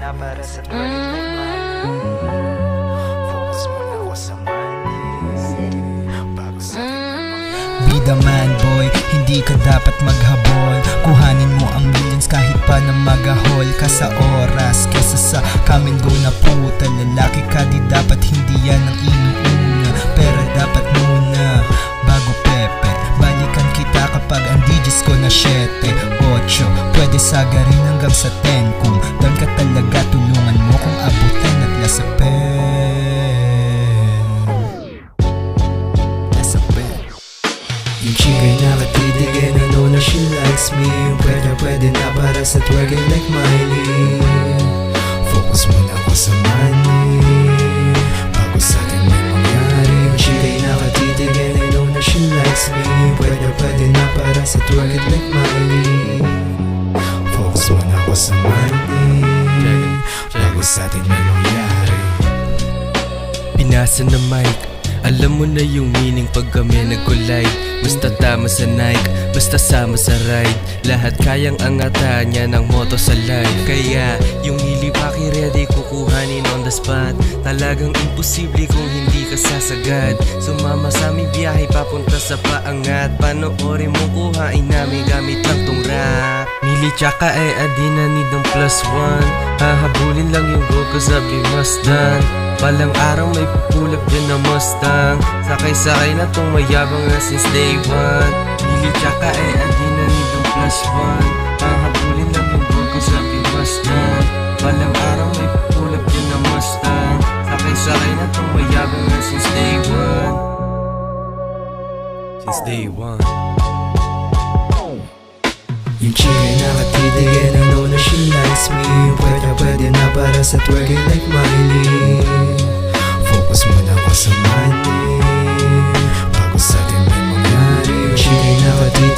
na para sa twerking like money. Focus muna ako sa money bago sa Be the man boy, hindi ka dapat maghabol. Kuhanin mo ang millions kahit pa na magahol ka sa oras kesa sa come and go na puta. Lalaki ka di dapat hindi yan ang inuuna. Pera dapat muna bago pepe. Balikan kita kapag ang digits ko na 7, 8. Pwede sagarin hanggang sa 10. Kung doon ka talaga tulungan mo kung abutin at nasa pen. Yung chika'y nakatitig and I know na she likes me. Yung pwede na para sa twerking like Miley. Focus muna ako sa money bago sa atin may mangyari. Yung chika'y nakatitig and I know na she likes me. Yung pwede na para sa twerking like Miley. Focus muna ako sa money bago sa atin may mangyari. Pinasa na mic, alam mo na yung meaning pag kami nag-collide. Basta tama sa Nike, basta sama sa ride. Lahat kayang angatan niya ng moto sa live. Kaya yung hili paki-ready kukuhanin on the spot. Talagang imposible kung hindi ka sasagad. Sumama sa aming biyahe papunta sa paangat. Panoorin mo kuhain namin gamit lang tong rap. Mili tsaka adi na need ng +1. Hahabulin lang yung goal ko sabi must done. Balang araw may pupulap dyan na Mustang. Sakay-sakay na tong mayabang na since day one. Mili tsaka adi na need ng +1. Hahabulin lang yung goal ko sabi must done. Balang araw may pupulap dyan na Mustang. Sakay-sakay na tong mayabang na since day one. Since day one. Yung chika'y nakatitig and I know na she likes me. Yung pwede na para sa twerking like Miley. Focus muna ako sa money bago sa atin may mangyari. Yung chika'y nakatitig